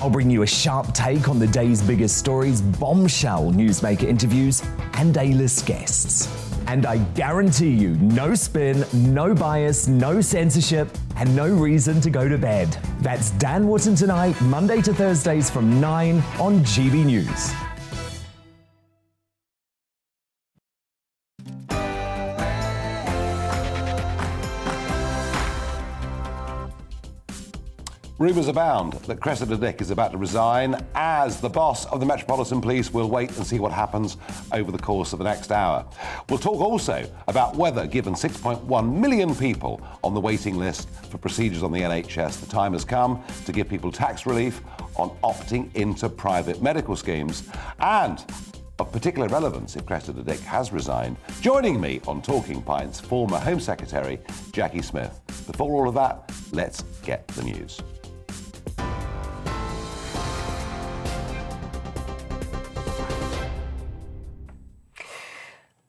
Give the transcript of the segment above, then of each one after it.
I'll bring you a sharp take on the day's biggest stories, bombshell newsmaker interviews, and A-list guests. And I guarantee you, no spin, no bias, no censorship, and no reason to go to bed. That's Dan Wootton Tonight, Monday to Thursdays from 9 on GB News. Rumours abound that Cressida Dick is about to resign as the boss of the Metropolitan Police. We'll wait and see what happens over the course of the next hour. We'll talk also about whether, given 6.1 million people on the waiting list for procedures on the NHS, the time has come to give people tax relief on opting into private medical schemes. And of particular relevance, if Cressida Dick has resigned, joining me on Talking Pints, former Home Secretary Jacqui Smith. Before all of that, let's get the news.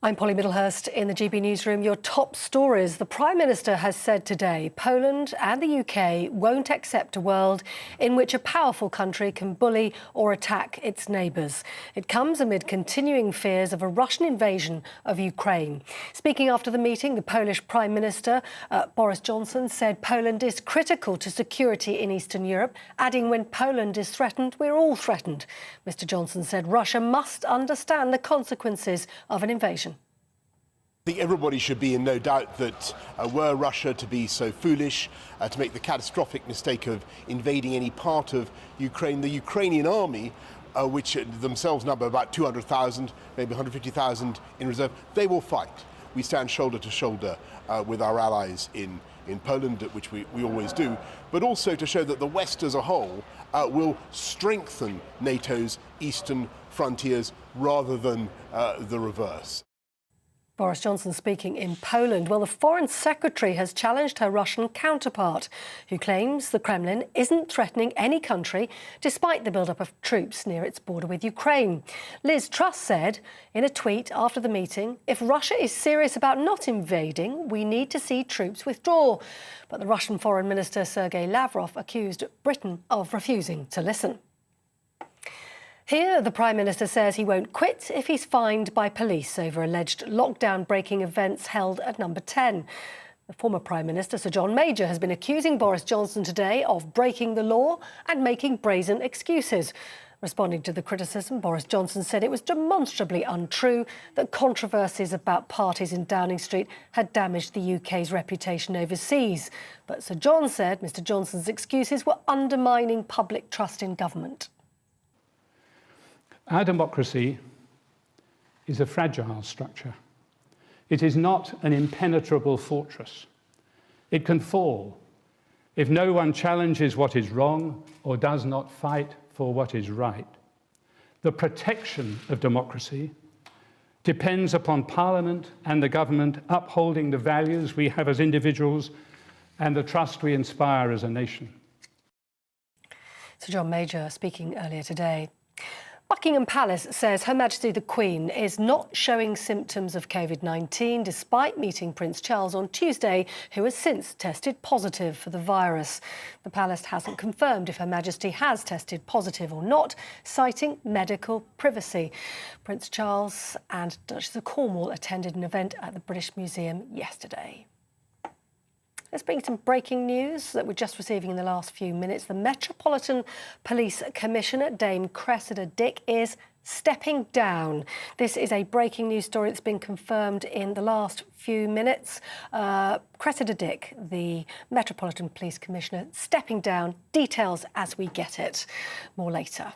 I'm Polly Middlehurst in the GB Newsroom. Your top stories. The Prime Minister has said today Poland and the UK won't accept a world in which a powerful country can bully or attack its neighbours. It comes amid continuing fears of a Russian invasion of Ukraine. Speaking after the meeting, the Polish Prime Minister, Boris Johnson, said Poland is critical to security in Eastern Europe, adding when Poland is threatened, we're all threatened. Mr Johnson said Russia must understand the consequences of an invasion. I think everybody should be in no doubt that were Russia to be so foolish to make the catastrophic mistake of invading any part of Ukraine, the Ukrainian army, which themselves number about 200,000, maybe 150,000 in reserve, they will fight. We stand shoulder to shoulder with our allies in Poland, which we always do, but also to show that the West as a whole will strengthen NATO's eastern frontiers rather than the reverse. Boris Johnson speaking in Poland. Well, the Foreign Secretary has challenged her Russian counterpart, who claims the Kremlin isn't threatening any country despite the build-up of troops near its border with Ukraine. Liz Truss said in a tweet after the meeting, if Russia is serious about not invading, we need to see troops withdraw. But the Russian Foreign Minister Sergei Lavrov accused Britain of refusing to listen. Here, the Prime Minister says he won't quit if he's fined by police over alleged lockdown-breaking events held at Number 10. The former Prime Minister, Sir John Major, has been accusing Boris Johnson today of breaking the law and making brazen excuses. Responding to the criticism, Boris Johnson said it was demonstrably untrue that controversies about parties in Downing Street had damaged the UK's reputation overseas. But Sir John said Mr Johnson's excuses were undermining public trust in government. Our democracy is a fragile structure. It is not an impenetrable fortress. It can fall if no one challenges what is wrong or does not fight for what is right. The protection of democracy depends upon Parliament and the government upholding the values we have as individuals and the trust we inspire as a nation. Sir John Major speaking earlier today. Buckingham Palace says Her Majesty the Queen is not showing symptoms of COVID-19 despite meeting Prince Charles on Tuesday, who has since tested positive for the virus. The palace hasn't confirmed if Her Majesty has tested positive or not, citing medical privacy. Prince Charles and Duchess of Cornwall attended an event at the British Museum yesterday. Let's bring some breaking news that we're just receiving in the last few minutes. The Metropolitan Police Commissioner, Dame Cressida Dick, is stepping down. This is a breaking news story that's been confirmed in the last few minutes. Cressida Dick, the Metropolitan Police Commissioner, stepping down. Details as we get it. More later.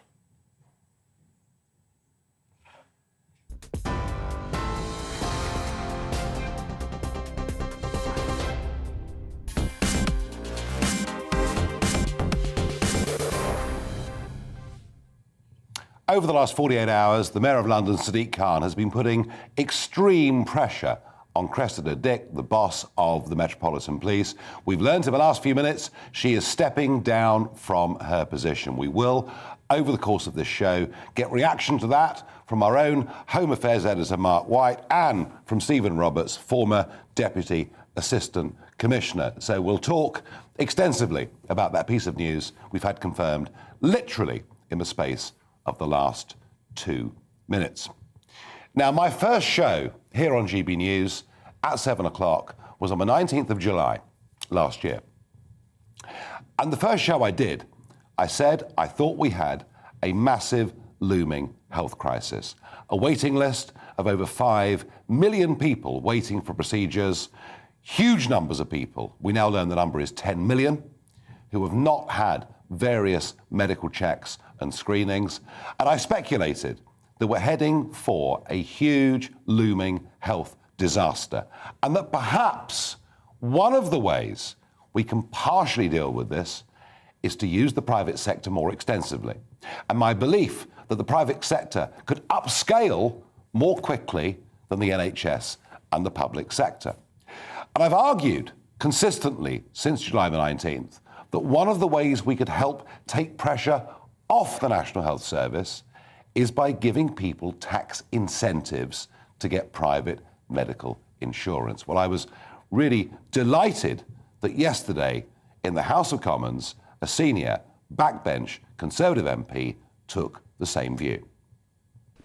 Over the last 48 hours, the Mayor of London, Sadiq Khan, has been putting extreme pressure on Cressida Dick, the boss of the Metropolitan Police. We've learned in the last few minutes she is stepping down from her position. We will, over the course of this show, get reaction to that from our own Home Affairs editor, Mark White, and from Stephen Roberts, former Deputy Assistant Commissioner. So we'll talk extensively about that piece of news we've had confirmed literally in the space of the last 2 minutes. Now, my first show here on GB News at 7 o'clock was on the 19th of July last year. And the first show I did, I said I thought we had a massive looming health crisis, a waiting list of over 5 million people waiting for procedures, huge numbers of people, we now learn the number is 10 million, who have not had various medical checks and screenings. And I speculated that we're heading for a huge looming health disaster, and that perhaps one of the ways we can partially deal with this is to use the private sector more extensively. And my belief that the private sector could upscale more quickly than the NHS and the public sector. And I've argued consistently since July the 19th that one of the ways we could help take pressure off the National Health Service is by giving people tax incentives to get private medical insurance. Well, I was really delighted that yesterday in the House of Commons, a senior backbench Conservative MP took the same view.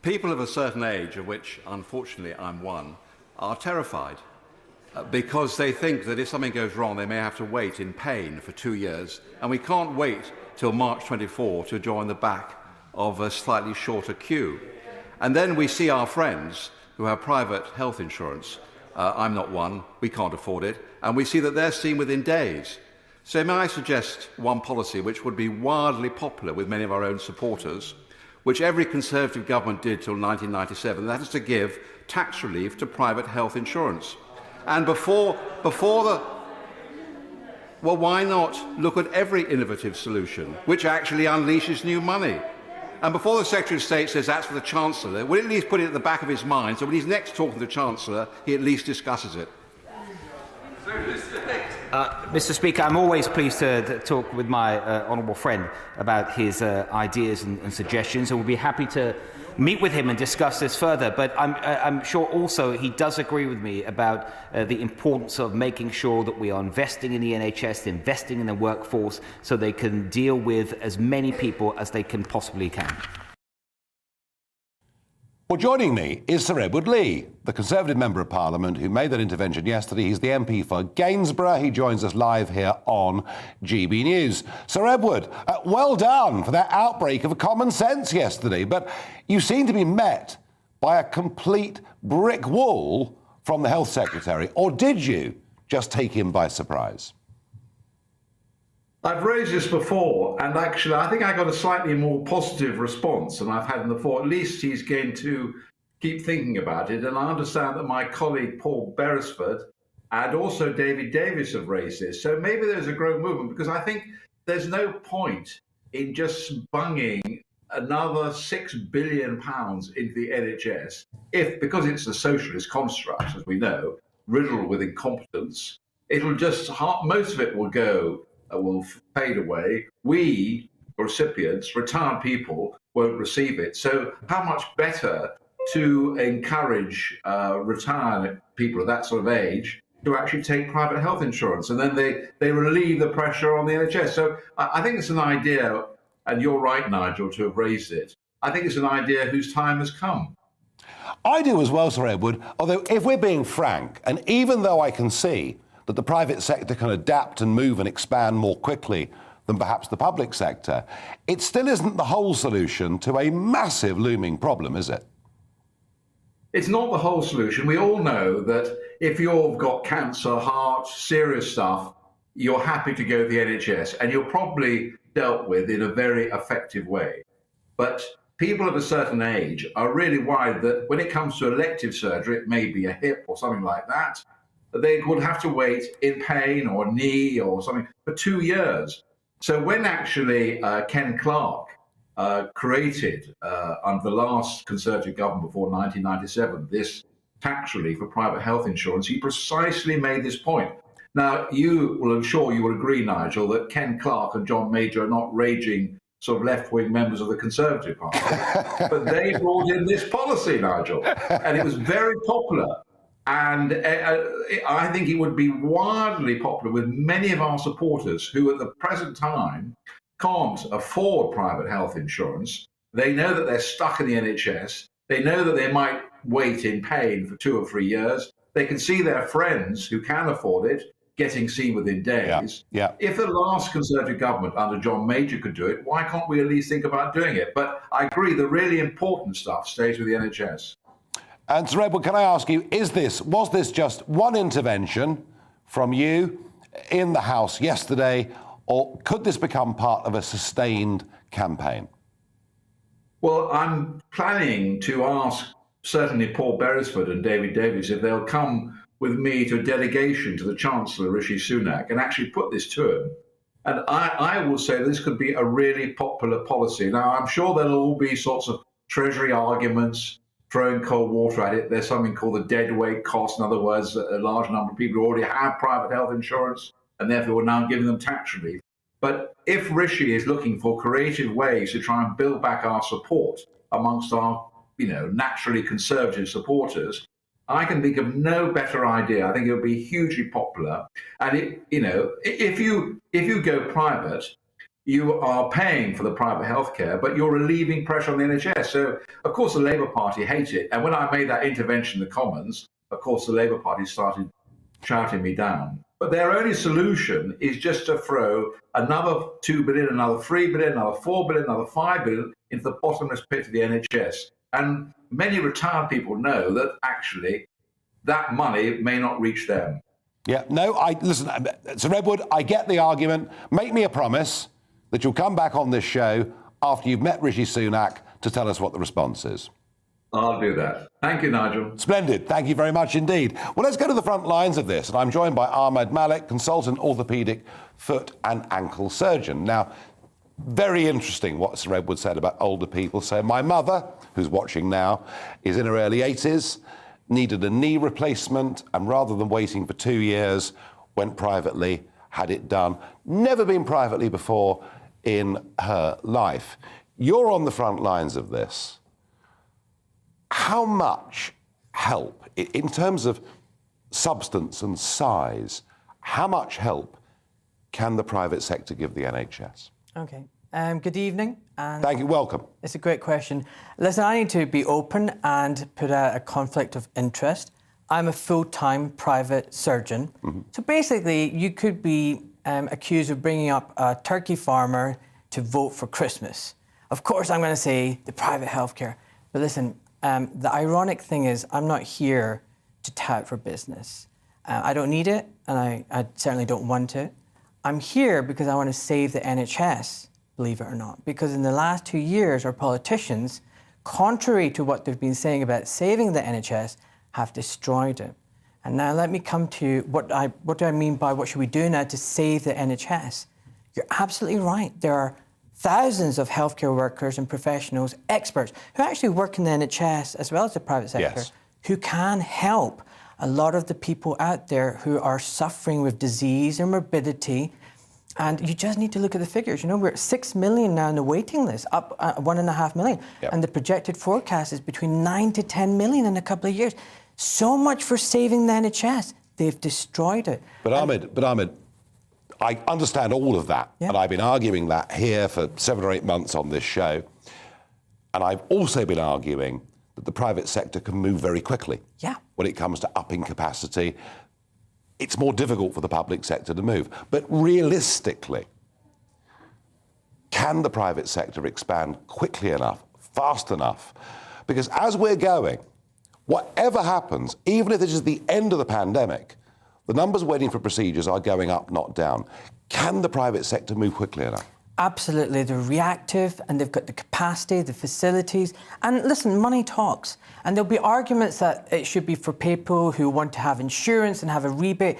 People of a certain age, of which unfortunately I'm one, are terrified because they think that if something goes wrong they may have to wait in pain for 2 years, and we can't wait till March 24 to join the back of a slightly shorter queue. And then we see our friends who have private health insurance, I'm not one, we can't afford it, and we see that they're seen within days. So may I suggest one policy which would be wildly popular with many of our own supporters, which every Conservative government did till 1997, that is to give tax relief to private health insurance. And before the... Well, why not look at every innovative solution which actually unleashes new money? And before the Secretary of State says that's for the Chancellor, we'll at least put it at the back of his mind, so when he's next talking to the Chancellor, he at least discusses it. Mr. Speaker, I'm always pleased to talk with my honourable friend about his ideas and suggestions, and we'll be happy to meet with him and discuss this further. But I'm sure also he does agree with me about the importance of making sure that we are investing in the NHS, investing in the workforce, so they can deal with as many people as they can possibly can. Well, joining me is Sir Edward Lee, the Conservative Member of Parliament who made that intervention yesterday. He's the MP for Gainsborough. He joins us live here on GB News. Sir Edward, well done for that outbreak of common sense yesterday, but you seem to be met by a complete brick wall from the Health Secretary, or did you just take him by surprise? I've raised this before, and actually I think I got a slightly more positive response than I've had in the before. At least he's going to keep thinking about it, and I understand that my colleague Paul Beresford and also David Davis have raised this. So maybe there's a growing movement, because I think there's no point in just bunging another £6 billion into the NHS if, because it's a socialist construct, as we know, riddled with incompetence, it'll just, most of it will go will fade away. We, recipients, retired people, won't receive it. So how much better to encourage retired people of that sort of age to actually take private health insurance, and then they relieve the pressure on the NHS. So I think it's an idea, and you're right, Nigel, to have raised it. I think it's an idea whose time has come. I do as well, Sir Edward, although if we're being frank, and even though I can see that the private sector can adapt and move and expand more quickly than perhaps the public sector, it still isn't the whole solution to a massive looming problem, is it? It's not the whole solution. We all know that if you've got cancer, heart, serious stuff, you're happy to go to the NHS, and you're probably dealt with in a very effective way. But people of a certain age are really worried that when it comes to elective surgery, it may be a hip or something like that, they would have to wait in pain or knee or something for 2 years. So when actually Ken Clarke created, under the last Conservative government before 1997, this tax relief for private health insurance, he precisely made this point. Now, I'm sure you will agree, Nigel, that Ken Clarke and John Major are not raging sort of left-wing members of the Conservative Party, but they brought in this policy, Nigel, and it was very popular. And I think it would be wildly popular with many of our supporters who at the present time can't afford private health insurance. They know that they're stuck in the NHS. They know that they might wait in pain for 2 or 3 years. They can see their friends who can afford it getting seen within days. Yeah. If the last Conservative government under John Major could do it, why can't we at least think about doing it? But I agree, the really important stuff stays with the NHS. And Sir Edward, can I ask you, was this just one intervention from you in the House yesterday, or could this become part of a sustained campaign? Well, I'm planning to ask certainly Paul Beresford and David Davies if they'll come with me to a delegation to the Chancellor, Rishi Sunak, and actually put this to him. And I will say this could be a really popular policy. Now, I'm sure there'll all be sorts of Treasury arguments, throwing cold water at it. There's something called the deadweight cost. In other words, a large number of people who already have private health insurance and therefore we're now giving them tax relief. But if Rishi is looking for creative ways to try and build back our support amongst our, naturally conservative supporters, I can think of no better idea. I think it would be hugely popular. And if you go private, you are paying for the private healthcare, but you're relieving pressure on the NHS. So, of course, the Labour Party hate it. And when I made that intervention in the Commons, of course, the Labour Party started shouting me down. But their only solution is just to throw another 2 billion, another 3 billion, another 4 billion, another 5 billion into the bottomless pit of the NHS. And many retired people know that actually that money may not reach them. Yeah, no, listen, Sir Edward, I get the argument. Make me a promise that you'll come back on this show after you've met Rishi Sunak to tell us what the response is. I'll do that. Thank you, Nigel. Splendid. Thank you very much indeed. Well, let's go to the front lines of this. And I'm joined by Ahmed Malik, consultant orthopaedic foot and ankle surgeon. Now, very interesting what Sir Edward said about older people. So my mother, who's watching now, is in her early 80s, needed a knee replacement, and rather than waiting for 2 years, went privately, had it done. Never been privately before in her life. You're on the front lines of this. How much help, in terms of substance and size, how much help can the private sector give the NHS? Okay. Good evening. And thank you. Welcome. It's a great question. Listen, I need to be open and put out a conflict of interest. I'm a full-time private surgeon. Mm-hmm. So basically, you could be accused of bringing up a turkey farmer to vote for Christmas. Of course, I'm going to say the private healthcare. But listen, the ironic thing is I'm not here to tout for business. I don't need it, and I certainly don't want it. I'm here because I want to save the NHS, believe it or not. Because in the last 2 years, our politicians, contrary to what they've been saying about saving the NHS, have destroyed it. And now let me come to what do I mean by what should we do now to save the NHS? You're absolutely right. There are thousands of healthcare workers and professionals, experts, who actually work in the NHS as well as the private sector, yes, who can help a lot of the people out there who are suffering with disease and morbidity. And you just need to look at the figures. You know, we're at 6 million now on the waiting list, up 1.5 million. Yep. And the projected forecast is between 9 to 10 million in a couple of years. So much for saving the NHS. They've destroyed it. But Ahmed, I understand all of that. Yep. And I've been arguing that here for 7 or 8 months on this show. And I've also been arguing that the private sector can move very quickly. Yeah. When it comes to upping capacity. It's more difficult for the public sector to move. But realistically, can the private sector expand quickly enough, fast enough? Because as we're going, whatever happens, even if this is the end of the pandemic, the numbers waiting for procedures are going up, not down. Can the private sector move quickly enough? Absolutely. They're reactive and they've got the capacity, the facilities. And listen, money talks. And there'll be arguments that it should be for people who want to have insurance and have a rebate.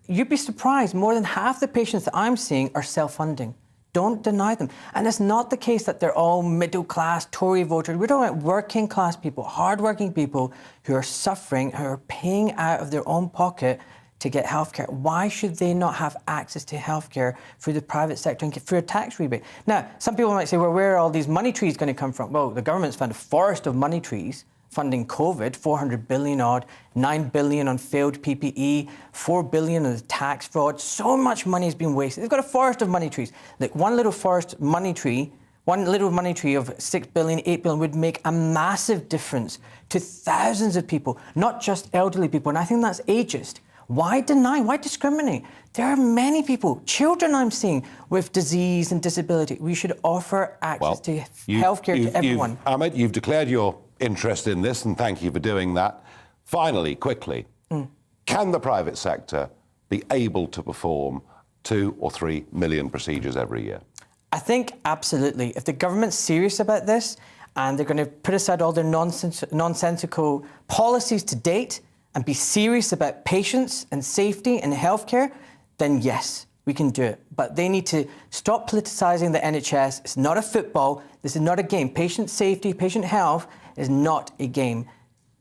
You'd be surprised, more than half the patients that I'm seeing are self-funding. Don't deny them. And it's not the case that they're all middle-class Tory voters. We're talking about working-class people, hard-working people who are suffering, who are paying out of their own pocket to get healthcare. Why should they not have access to healthcare through the private sector and through a tax rebate? Now, some people might say, well, where are all these money trees going to come from? Well, the government's found a forest of money trees funding COVID, 400 billion odd, 9 billion on failed PPE, 4 billion on tax fraud. So much money has been wasted. They've got a forest of money trees. Like one little money tree of 6 billion, 8 billion would make a massive difference to thousands of people, not just elderly people. And I think that's ageist. Why deny? Why discriminate? There are many people, children I'm seeing, with disease and disability. We should offer access to healthcare to everyone. Ahmed, you've declared your interest in this, and thank you for doing that. Finally, quickly, can the private sector be able to perform 2 or 3 million procedures every year? I think absolutely. If the government's serious about this and they're going to put aside all their nonsensical policies to date and be serious about patients and safety and healthcare, then yes, we can do it. But they need to stop politicising the NHS. It's not a football. This is not a game. Patient safety, patient health is not a game.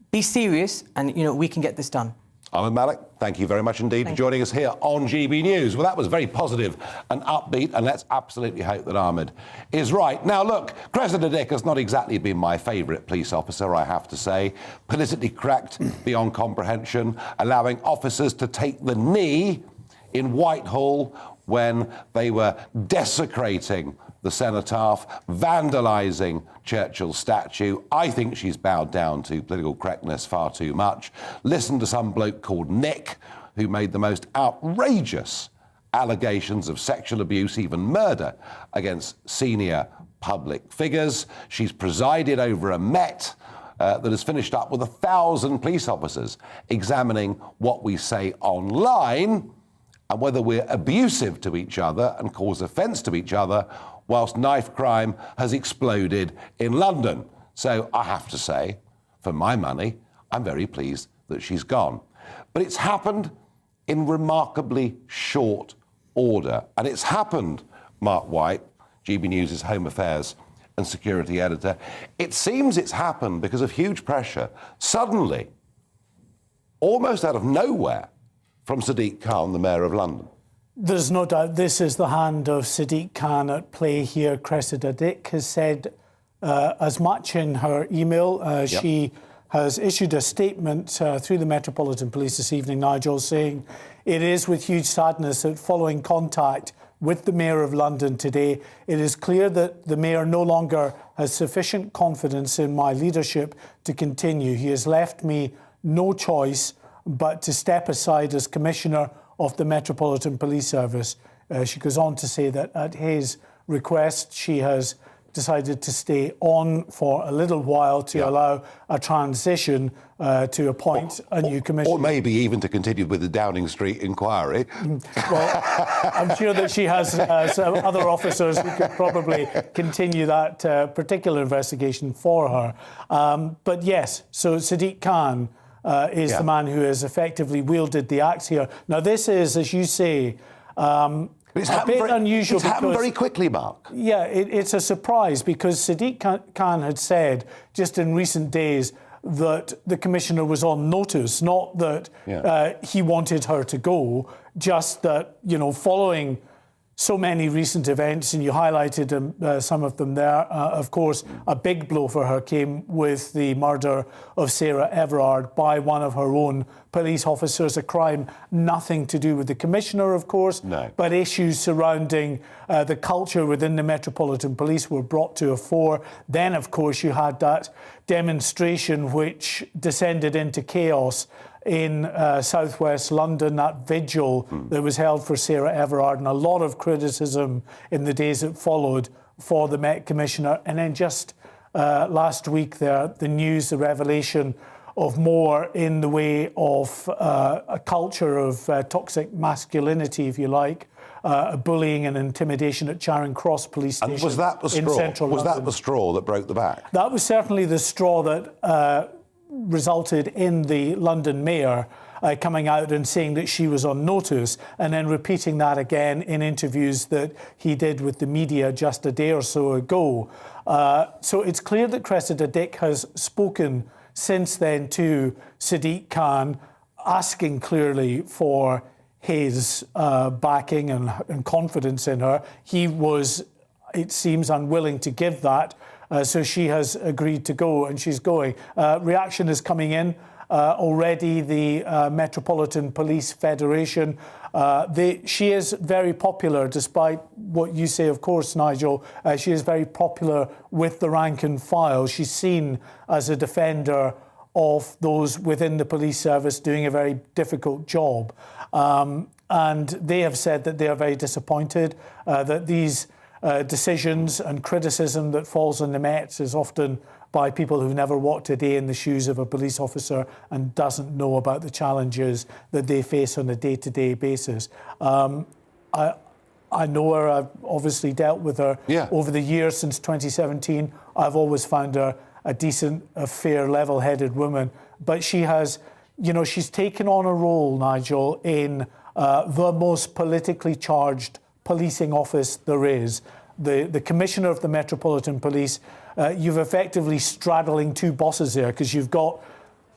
Be serious and, we can get this done. Ahmed Malik, thank you very much indeed for joining us here on GB News. Well, that was very positive and upbeat, and let's absolutely hope that Ahmed is right. Now, look, Cressida Dick has not exactly been my favourite police officer, I have to say. Politically correct beyond comprehension, allowing officers to take the knee in Whitehall when they were desecrating the cenotaph, vandalising Churchill's statue. I think she's bowed down to political correctness far too much. Listen to some bloke called Nick, who made the most outrageous allegations of sexual abuse, even murder, against senior public figures. She's presided over a Met that has finished up with 1,000 police officers examining what we say online and whether we're abusive to each other and cause offence to each other, whilst knife crime has exploded in London. So I have to say, for my money, I'm very pleased that she's gone. But it's happened in remarkably short order. And it's happened, Mark White, GB News' Home Affairs and Security Editor, it seems it's happened because of huge pressure. Suddenly, almost out of nowhere, from Sadiq Khan, the Mayor of London. There's no doubt this is the hand of Sadiq Khan at play here. Cressida Dick has said as much in her email. She has issued a statement through the Metropolitan Police this evening, Nigel, saying, "It is with huge sadness that following contact with the Mayor of London today, it is clear that the Mayor no longer has sufficient confidence in my leadership to continue. He has left me no choice but to step aside as Commissioner of the Metropolitan Police Service." She goes on to say that at his request, she has decided to stay on for a little while to allow a transition to appoint a new commissioner. Or maybe even to continue with the Downing Street inquiry. Well, I'm sure that she has some other officers who could probably continue that particular investigation for her. But yes, so Sadiq Khan is the man who has effectively wielded the axe here. Now, this is, as you say, it's a bit unusual. It's happened very quickly, Mark. Yeah, it's a surprise because Sadiq Khan had said just in recent days that the Commissioner was on notice, not that he wanted her to go, just that, following so many recent events, and you highlighted some of them there. Of course, a big blow for her came with the murder of Sarah Everard by one of her own police officers, a crime nothing to do with the Commissioner, of course, but issues surrounding the culture within the Metropolitan Police were brought to a fore. Then, of course, you had that demonstration which descended into chaos in southwest London, that vigil that was held for Sarah Everard, and a lot of criticism in the days that followed for the Met Commissioner. And then just last week the news, the revelation of more in the way of a culture of toxic masculinity, if you like, bullying and intimidation at Charing Cross Police Station. And was that the straw? Was that the straw that broke the back? That was certainly the straw that resulted in the London Mayor coming out and saying that she was on notice, and then repeating that again in interviews that he did with the media just a day or so ago. So it's clear that Cressida Dick has spoken since then to Sadiq Khan, asking clearly for his backing and confidence in her. He was, it seems, unwilling to give that So she has agreed to go, and she's going. Reaction is coming in. Already the Metropolitan Police Federation, she is very popular, despite what you say, of course, Nigel. She is very popular with the rank and file. She's seen as a defender of those within the police service doing a very difficult job. And they have said that they are very disappointed that these decisions and criticism that falls on the Met is often by people who've never walked a day in the shoes of a police officer and doesn't know about the challenges that they face on a day-to-day basis. I know her, I've obviously dealt with her over the years since 2017. I've always found her a decent, a fair, level-headed woman. But she has, she's taken on a role, Nigel, in the most politically charged policing office there is. The Commissioner of the Metropolitan Police, you've effectively straddling two bosses there, because you've got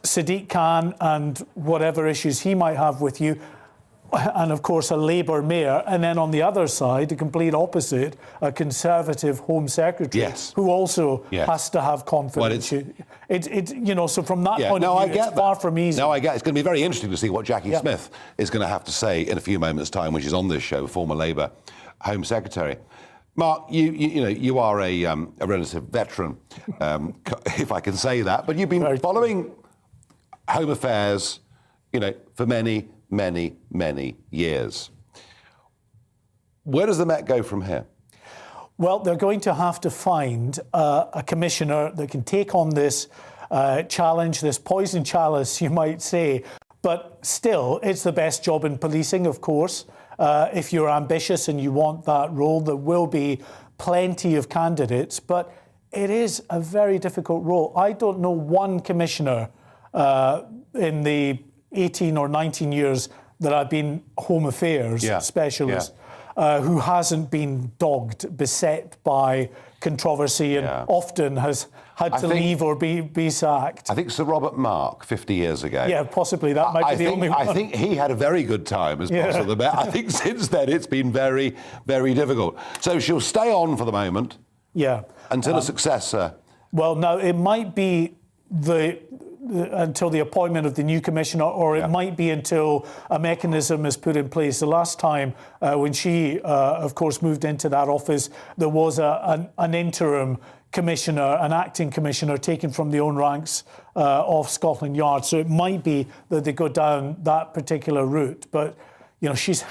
Sadiq Khan and whatever issues he might have with you, and of course a Labour mayor, and then on the other side, the complete opposite, a Conservative Home Secretary, who also has to have confidence. Well, so from that point of view, it's far from easy. No, I get it. It's going to be very interesting to see what Jacqui Smith is going to have to say in a few moments' time when she's on this show, former Labour Home Secretary. Mark, you are a relative veteran, if I can say that, but you've been following home affairs, for many, many, many years. Where does the Met go from here? Well, they're going to have to find a commissioner that can take on this challenge, this poison chalice, you might say. But still, it's the best job in policing, of course. If you're ambitious and you want that role, there will be plenty of candidates, but it is a very difficult role. I don't know one commissioner in the 18 or 19 years that I've been Home Affairs specialist who hasn't been dogged, beset by controversy and often has had to leave or be sacked. I think Sir Robert Mark, 50 years ago. Yeah, possibly that might be the only one. I think he had a very good time as boss of the Met. I think since then it's been very, very difficult. So she'll stay on for the moment. Yeah. Until a successor. Well, now it might be until the appointment of the new commissioner, or it might be until a mechanism is put in place. The last time when she, of course, moved into that office, there was an interim commissioner, an acting commissioner taken from the own ranks of Scotland Yard. So it might be that they go down that particular route. But, she's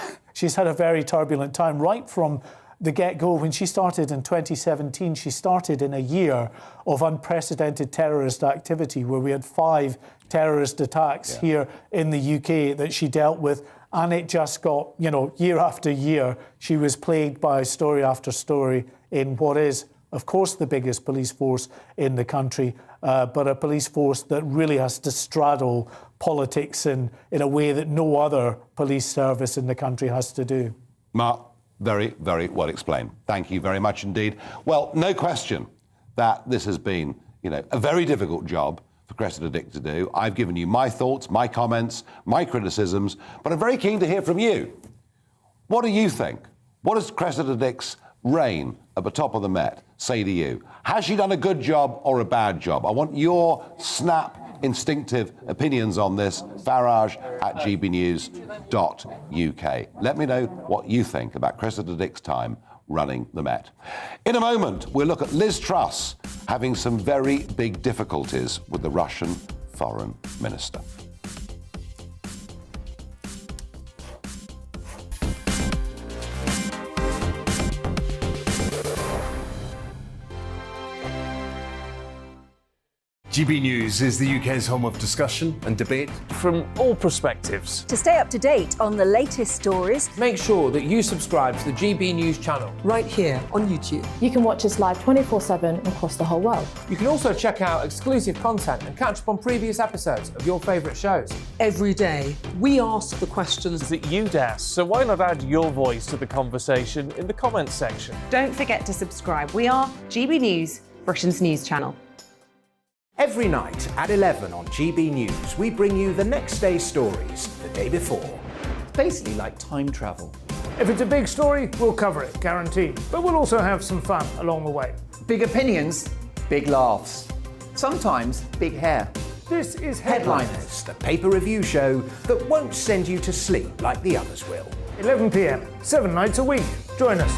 had a very turbulent time right from the get-go. When she started in 2017, she started in a year of unprecedented terrorist activity where we had 5 terrorist attacks here in the UK that she dealt with, and it just got, year after year, she was plagued by story after story in what is, of course, the biggest police force in the country, but a police force that really has to straddle politics in a way that no other police service in the country has to do. Mark, very, very well explained. Thank you very much indeed. Well, no question that this has been, a very difficult job for Cressida Dick to do. I've given you my thoughts, my comments, my criticisms, but I'm very keen to hear from you. What do you think? What does Cressida Dick's reign at the top of the Met say to you? Has she done a good job or a bad job? I want your snap, instinctive opinions on this. Farage at GBNews.uk. Let me know what you think about Cressida Dick's time running the Met. In a moment, we'll look at Liz Truss having some very big difficulties with the Russian foreign minister. GB News is the UK's home of discussion and debate from all perspectives. To stay up to date on the latest stories, make sure that you subscribe to the GB News channel right here on YouTube. You can watch us live 24/7 across the whole world. You can also check out exclusive content and catch up on previous episodes of your favourite shows. Every day, we ask the questions that you'd ask, so why not add your voice to the conversation in the comments section? Don't forget to subscribe. We are GB News, Britain's news channel. Every night at 11 on GB News, we bring you the next day's stories the day before. It's basically like time travel. If it's a big story, we'll cover it, guaranteed. But we'll also have some fun along the way. Big opinions, big laughs, sometimes big hair. This is Headliners, the paper review show that won't send you to sleep like the others will. 11 p.m, 7 nights a week. Join us.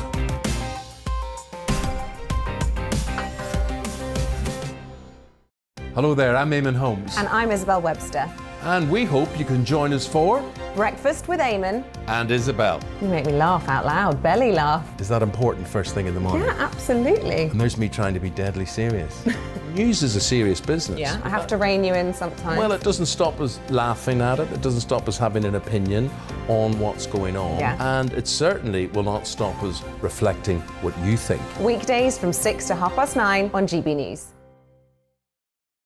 Hello there, I'm Eamon Holmes. And I'm Isabel Webster. And we hope you can join us for Breakfast with Eamon. And Isabel. You make me laugh out loud, belly laugh. Is that important first thing in the morning? Yeah, absolutely. And there's me trying to be deadly serious. News is a serious business. Yeah, I have to rein you in sometimes. Well, it doesn't stop us laughing at it. It doesn't stop us having an opinion on what's going on. Yeah. And it certainly will not stop us reflecting what you think. Weekdays from 6 to 9:30 on GB News.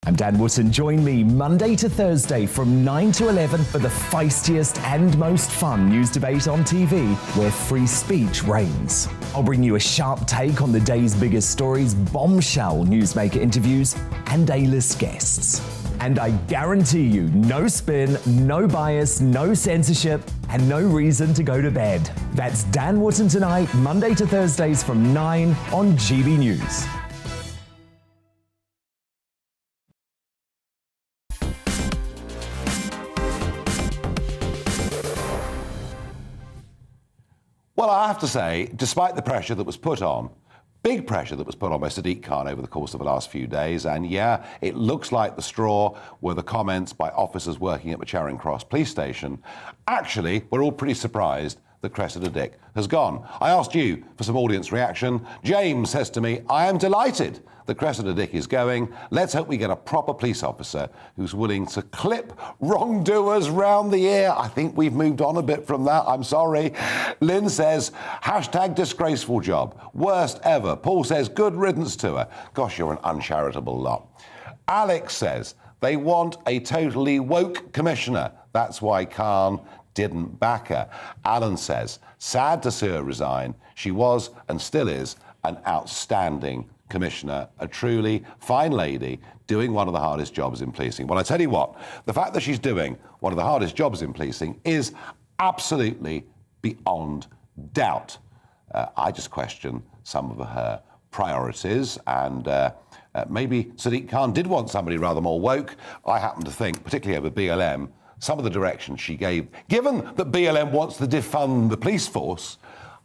I'm Dan Wootton. Join me Monday to Thursday from 9 to 11 for the feistiest and most fun news debate on TV, where free speech reigns. I'll bring you a sharp take on the day's biggest stories, bombshell newsmaker interviews, and A-list guests. And I guarantee you, no spin, no bias, no censorship, and no reason to go to bed. That's Dan Wootton tonight, Monday to Thursdays from 9 on GB News. Well, I have to say, despite the pressure that was put on, big pressure that was put on by Sadiq Khan over the course of the last few days, and yeah, it looks like the straw were the comments by officers working at the Charing Cross police station. Actually, we're all pretty surprised that Cressida Dick has gone. I asked you for some audience reaction. James says to me, I am delighted that Cressida Dick is going. Let's hope we get a proper police officer who's willing to clip wrongdoers round the ear. I think we've moved on a bit from that. I'm sorry. Lynn says, hashtag disgraceful job. Worst ever. Paul says, good riddance to her. Gosh, you're an uncharitable lot. Alex says, they want a totally woke commissioner. That's why Khan didn't back her. Alan says, sad to see her resign. She was and still is an outstanding commissioner, a truly fine lady doing one of the hardest jobs in policing. Well, I tell you what, the fact that she's doing one of the hardest jobs in policing is absolutely beyond doubt. I just question some of her priorities, and maybe Sadiq Khan did want somebody rather more woke. I happen to think, particularly over BLM, some of the direction she gave, given that BLM wants to defund the police force,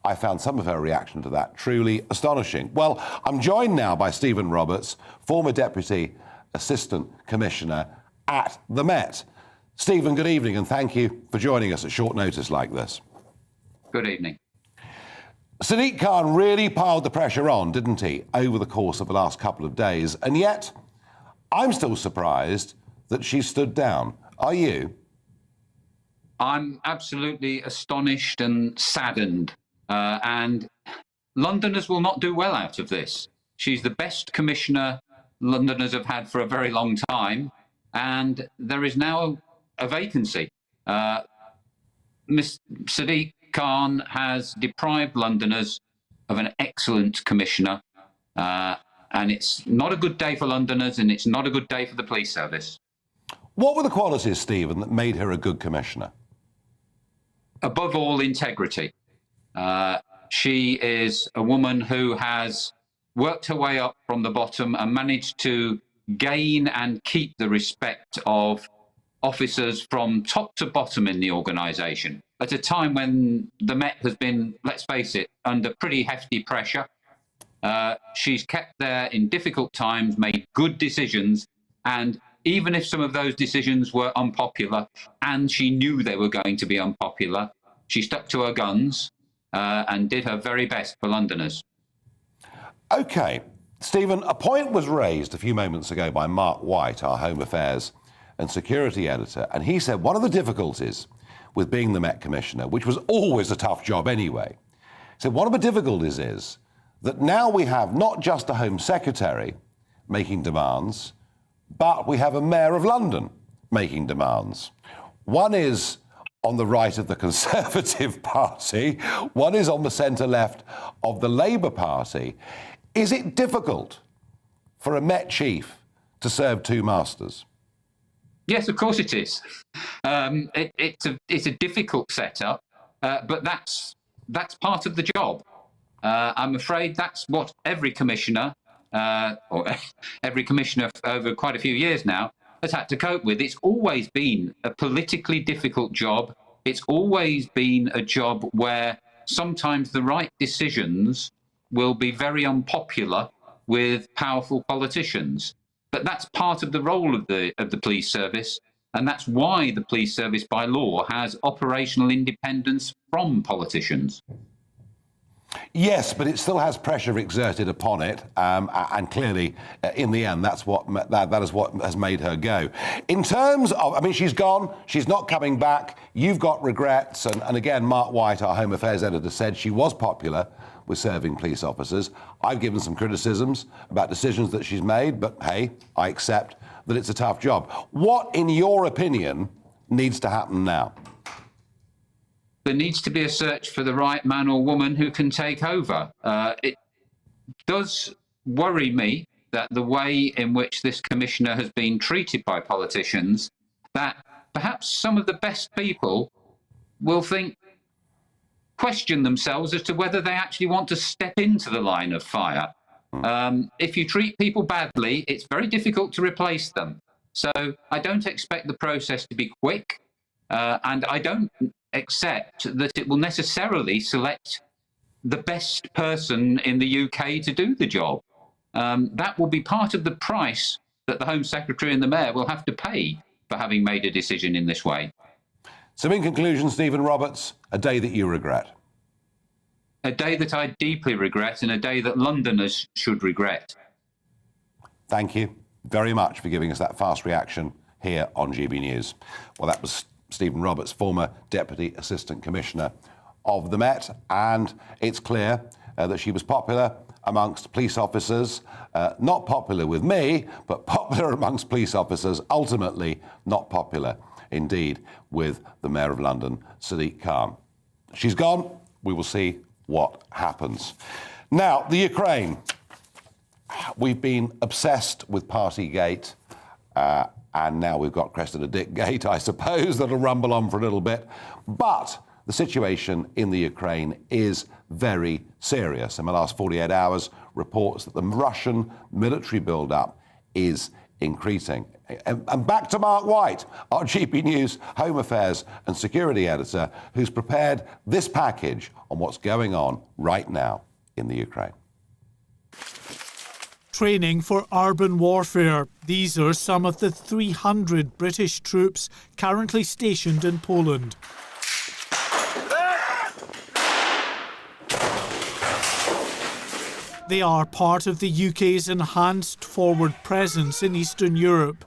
I found some of her reaction to that truly astonishing. Well, I'm joined now by Stephen Roberts, former Deputy Assistant Commissioner at the Met. Stephen, good evening, and thank you for joining us at short notice like this. Good evening. Sadiq Khan really piled the pressure on, didn't he, over the course of the last couple of days, and yet I'm still surprised that she stood down. Are you? I'm absolutely astonished and saddened. And Londoners will not do well out of this. She's the best commissioner Londoners have had for a very long time, and there is now a vacancy. Ms. Sadiq Khan has deprived Londoners of an excellent commissioner, and it's not a good day for Londoners, and it's not a good day for the police service. What were the qualities, Stephen, that made her a good commissioner? Above all, integrity. She is a woman who has worked her way up from the bottom and managed to gain and keep the respect of officers from top to bottom in the organisation. At a time when the Met has been, let's face it, under pretty hefty pressure, she's kept there in difficult times, made good decisions, and even if some of those decisions were unpopular, and she knew they were going to be unpopular, she stuck to her guns and did her very best for Londoners. OK. Stephen, a point was raised a few moments ago by Mark White, our Home Affairs and Security Editor, and he said one of the difficulties with being the Met Commissioner, which was always a tough job anyway, said one of the difficulties is that now we have not just a Home Secretary making demands, but we have a Mayor of London making demands. One is on the right of the Conservative Party, one is on the centre-left of the Labour Party. Is it difficult for a Met Chief to serve two masters? Yes, of course it is. It's a difficult setup, but that's part of the job. I'm afraid that's what every commissioner or every commissioner over quite a few years now, has had to cope with. It's always been a politically difficult job. It's always been a job where sometimes the right decisions will be very unpopular with powerful politicians. But that's part of the role of the police service, and that's why the police service by law has operational independence from politicians. Yes, but it still has pressure exerted upon it, and clearly, in the end, that is what has made her go. In terms of, I mean, she's gone, she's not coming back, you've got regrets, and again, Mark White, our Home Affairs editor, said she was popular with serving police officers. I've given some criticisms about decisions that she's made, but hey, I accept that it's a tough job. What, in your opinion, needs to happen now? There needs to be a search for the right man or woman who can take over. It does worry me that the way in which this commissioner has been treated by politicians, that perhaps some of the best people will question themselves as to whether they actually want to step into the line of fire. If you treat people badly, it's very difficult to replace them. So I don't expect the process to be quick, and I don't accept that it will necessarily select the best person in the UK to do the job. That will be part of the price that the Home Secretary and the Mayor will have to pay for having made a decision in this way. So in conclusion, Stephen Roberts, a day that you regret. A day that I deeply regret, and a day that Londoners should regret. Thank you very much for giving us that fast reaction here on GB News. Well, that was Stephen Roberts, former Deputy Assistant Commissioner of the Met, and it's clear that she was popular amongst police officers, not popular with me, but popular amongst police officers, ultimately not popular indeed with the Mayor of London, Sadiq Khan. She's gone. We will see what happens. Now, the Ukraine. We've been obsessed with Partygate, and now we've got Cressida Dick Gate, I suppose, that'll rumble on for a little bit. But the situation in the Ukraine is very serious. In the last 48 hours, reports that the Russian military build-up is increasing. And back to Mark White, our GB News Home Affairs and Security Editor, who's prepared this package on what's going on right now in the Ukraine. Training for urban warfare. These are some of the 300 British troops currently stationed in Poland. They are part of the UK's enhanced forward presence in Eastern Europe.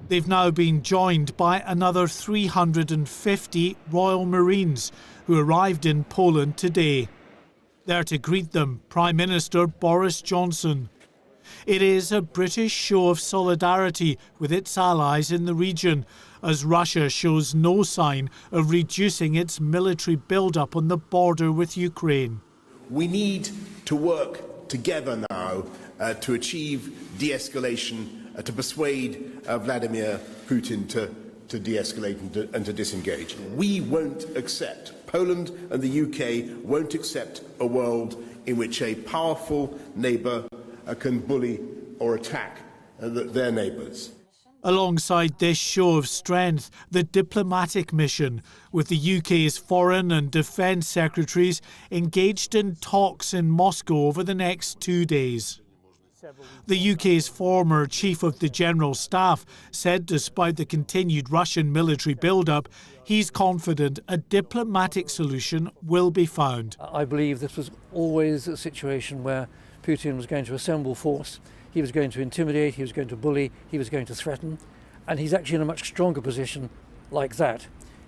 They've now been joined by another 350 Royal Marines who arrived in Poland today. There to greet them, Prime Minister Boris Johnson. It is a British show of solidarity with its allies in the region, as Russia shows no sign of reducing its military build-up on the border with Ukraine. We need to work together now to achieve de-escalation, to persuade Vladimir Putin to de-escalate and to disengage. We won't accept, Poland and the UK won't accept a world in which a powerful neighbour can bully or attack their neighbours. Alongside this show of strength, the diplomatic mission, with the UK's Foreign and Defence Secretaries engaged in talks in Moscow over the next 2 days. The UK's former Chief of the General Staff said despite the continued Russian military build-up, he's confident a diplomatic solution will be found. I believe this was always a situation where Putin was going to assemble force. He was going to intimidate, he was going to bully, he was going to threaten, and he's actually in a much stronger position like that.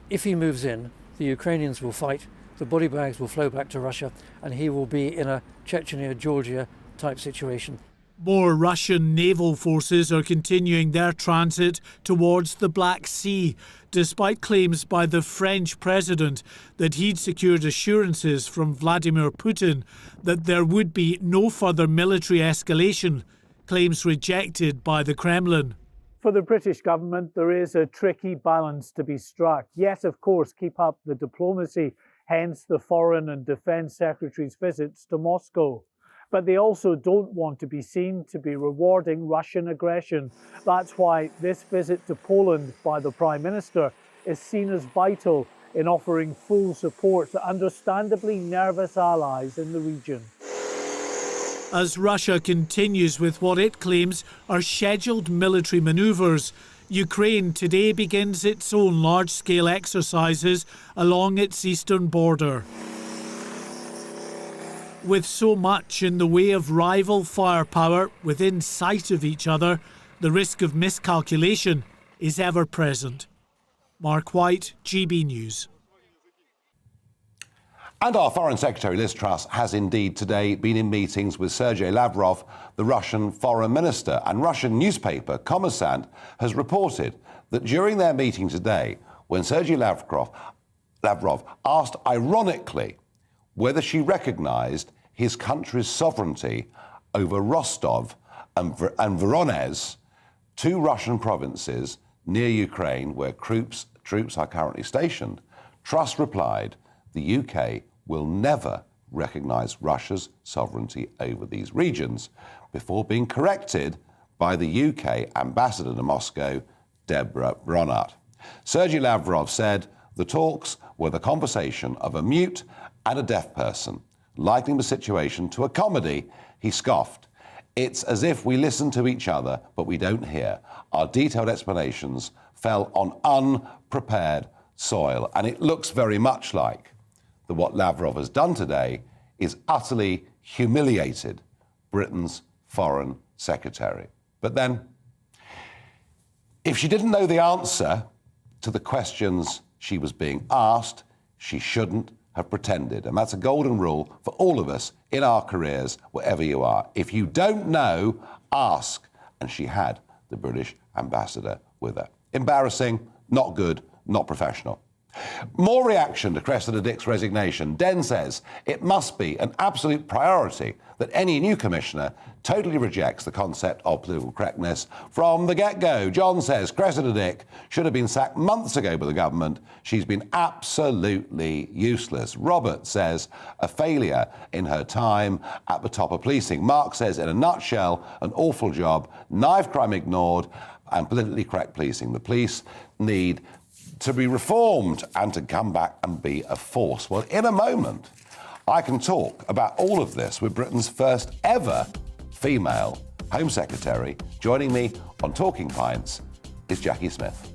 If he moves in, the Ukrainians will fight, the body bags will flow back to Russia, and he will be in a Chechnya, Georgia type situation. More Russian naval forces are continuing their transit towards the Black Sea, despite claims by the French president that he'd secured assurances from Vladimir Putin that there would be no further military escalation, claims rejected by the Kremlin. For the British government, there is a tricky balance to be struck. Yes, of course, keep up the diplomacy hence the Foreign and Defence Secretary's visits to Moscow. But they also don't want to be seen to be rewarding Russian aggression. That's why this visit to Poland by the Prime Minister is seen as vital in offering full support to understandably nervous allies in the region. As Russia continues with what it claims are scheduled military manoeuvres, Ukraine today begins its own large-scale exercises along its eastern border. With so much in the way of rival firepower within sight of each other, the risk of miscalculation is ever present. Mark White, GB News. And our Foreign Secretary Liz Truss has indeed today been in meetings with Sergei Lavrov, the Russian Foreign Minister. And Russian newspaper Kommersant has reported that during their meeting today, when Sergei Lavrov asked ironically whether she recognised his country's sovereignty over Rostov and Voronezh, two Russian provinces near Ukraine where troops are currently stationed, Truss replied, the UK will never recognise Russia's sovereignty over these regions, before being corrected by the UK ambassador to Moscow, Deborah Bronart. Sergei Lavrov said the talks were the conversation of a mute and a deaf person, likening the situation to a comedy. He scoffed. It's as if we listen to each other, but we don't hear. Our detailed explanations fell on unprepared soil, and it looks very much like that what Lavrov has done today is utterly humiliated Britain's Foreign Secretary. But then, if she didn't know the answer to the questions she was being asked, she shouldn't have pretended. And that's a golden rule for all of us in our careers, wherever you are. If you don't know, ask. And she had the British ambassador with her. Embarrassing, not good, not professional. More reaction to Cressida Dick's resignation. Den says it must be an absolute priority that any new commissioner totally rejects the concept of political correctness from the get-go. John says Cressida Dick should have been sacked months ago by the government. She's been absolutely useless. Robert says a failure in her time at the top of policing. Mark says, in a nutshell, an awful job, knife crime ignored, and politically correct policing. The police need to be reformed and to come back and be a force. Well, in a moment, I can talk about all of this with Britain's first ever female Home Secretary. Joining me on Talking Pints is Jacqui Smith.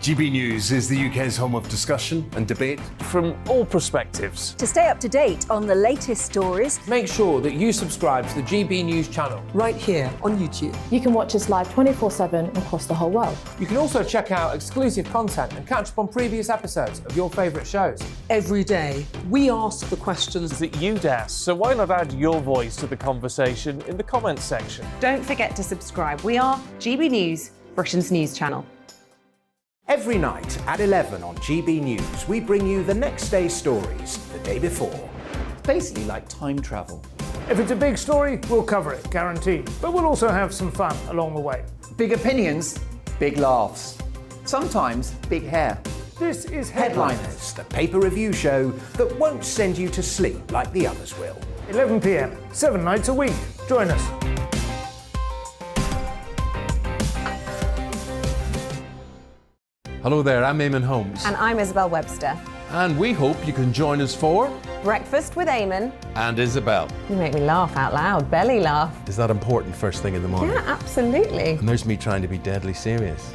GB News is the UK's home of discussion and debate from all perspectives. To stay up to date on the latest stories, make sure that you subscribe to the GB News channel right here on YouTube. You can watch us live 24/7 across the whole world. You can also check out exclusive content and catch up on previous episodes of your favourite shows. Every day, we ask the questions that you'd ask, so why not add your voice to the conversation in the comments section? Don't forget to subscribe. We are GB News, Britain's news channel. Every night at 11 on GB News, we bring you the next day's stories the day before. Basically like time travel. If it's a big story, we'll cover it, guaranteed. But we'll also have some fun along the way. Big opinions, big laughs. Sometimes big hair. This is Headliners, the paper review show that won't send you to sleep like the others will. 11 p.m, 7 nights a week. Join us. Hello there, I'm Eamon Holmes. And I'm Isabel Webster. And we hope you can join us for Breakfast with Eamon and Isabel. You make me laugh out loud, belly laugh. Is that important first thing in the morning? Yeah, absolutely. And there's me trying to be deadly serious.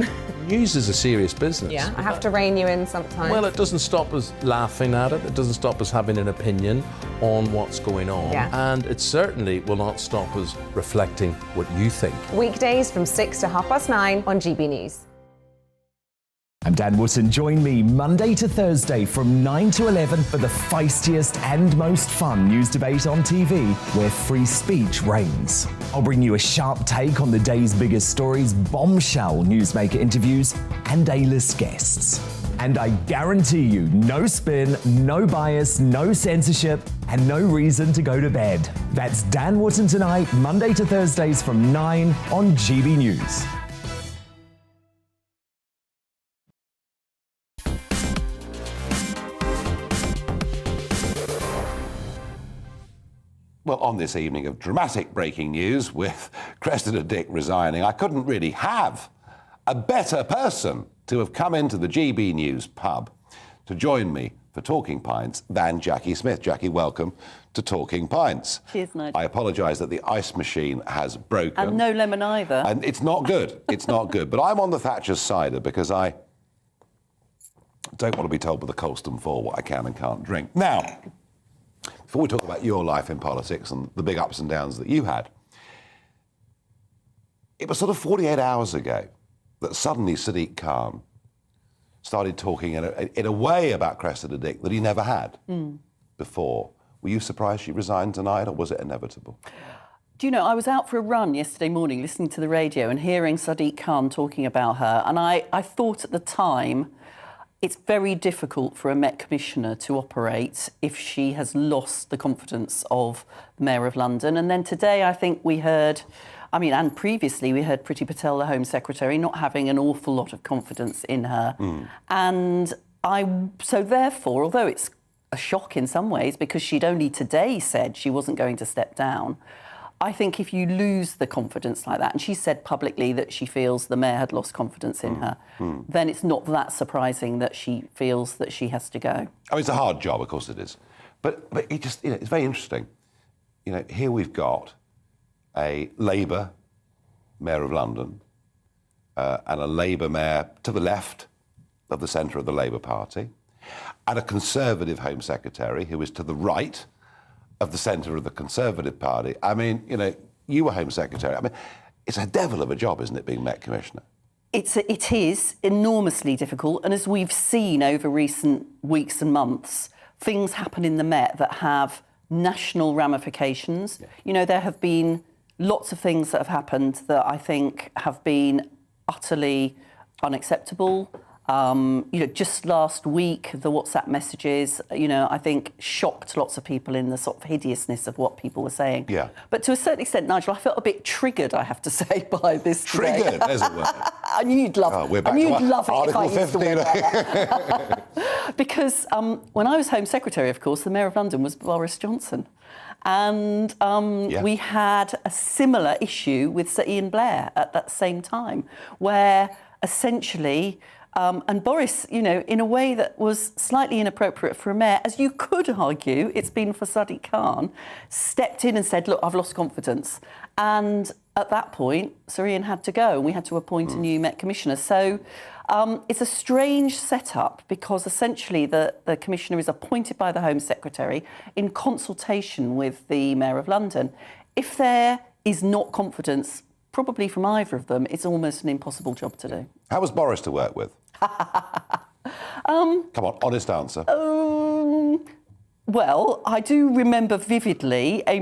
News is a serious business. Yeah, I have to rein you in sometimes. Well, it doesn't stop us laughing at it. It doesn't stop us having an opinion on what's going on. Yeah. And it certainly will not stop us reflecting what you think. Weekdays from 6 to 9:30 on GB News. I'm Dan Wootton. Join me Monday to Thursday from 9 to 11 for the feistiest and most fun news debate on TV, where free speech reigns. I'll bring you a sharp take on the day's biggest stories, bombshell newsmaker interviews, and A-list guests. And I guarantee you, no spin, no bias, no censorship, and no reason to go to bed. That's Dan Wootton Tonight, Monday to Thursdays from 9 on GB News. Well, on this evening of dramatic breaking news with Cressida Dick resigning, I couldn't really have a better person to have come into the GB News pub to join me for Talking Pints than Jacqui Smith. Jacqui, welcome to Talking Pints. Cheers, Nigel. I apologise that the ice machine has broken. And no lemon either. And it's not good. It's not good. But I'm on the Thatcher's cider because I don't want to be told by the Colston 4 what I can and can't drink. Now, before we talk about your life in politics and the big ups and downs that you had, it was sort of 48 hours ago that suddenly Sadiq Khan started talking in a way about Cressida Dick that he never had before. Were you surprised she resigned tonight, or was it inevitable? Do you know, I was out for a run yesterday morning listening to the radio and hearing Sadiq Khan talking about her, and I thought at the time it's very difficult for a Met Commissioner to operate if she has lost the confidence of the Mayor of London. And then today I think we heard, and previously we heard Priti Patel, the Home Secretary, not having an awful lot of confidence in her. And so therefore, although it's a shock in some ways because she'd only today said she wasn't going to step down, I think if you lose the confidence like that, and she said publicly that she feels the Mayor had lost confidence in her, then it's not that surprising that she feels that she has to go. I mean, it's a hard job, of course it is. But it just, it's very interesting. Here we've got a Labour Mayor of London and a Labour Mayor to the left of the centre of the Labour Party, and a Conservative Home Secretary who is to the right of the centre of the Conservative Party. I mean, you were Home Secretary. I mean, it's a devil of a job, isn't it, being Met Commissioner? It is enormously difficult, and as we've seen over recent weeks and months, things happen in the Met that have national ramifications. There have been lots of things that have happened that I think have been utterly unacceptable. Just last week, the WhatsApp messages, I think shocked lots of people in the sort of hideousness of what people were saying. Yeah. But to a certain extent, Nigel, I felt a bit triggered, I have to say, by this today. Triggered, there's a word. I knew you'd love it. I knew you'd love it if I used the word like that. Because when I was Home Secretary, of course, the Mayor of London was Boris Johnson. And we had a similar issue with Sir Ian Blair at that same time, where essentially... and Boris, in a way that was slightly inappropriate for a mayor, as you could argue it's been for Sadiq Khan, stepped in and said, look, I've lost confidence. And at that point, Sir Ian had to go, and we had to appoint a new Met Commissioner. So it's a strange setup because essentially the Commissioner is appointed by the Home Secretary in consultation with the Mayor of London. If there is not confidence, probably from either of them, it's almost an impossible job to do. How was Boris to work with? Come on, honest answer. Well, I do remember vividly a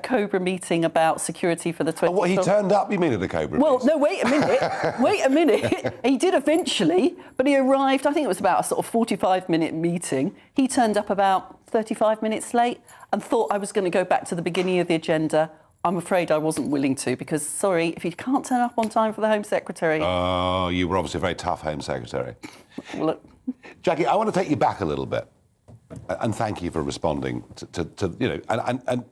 Cobra meeting about security for the 20th. He turned up, you mean, at the Cobra Well, meeting? no, wait a minute. He did eventually, but he arrived, I think it was about a sort of 45-minute meeting. He turned up about 35 minutes late and thought I was going to go back to the beginning of the agenda. I'm afraid I wasn't willing to because, sorry, if you can't turn up on time for the Home Secretary... Oh, you were obviously a very tough Home Secretary. Look. Jacqui, I want to take you back a little bit and thank you for responding to and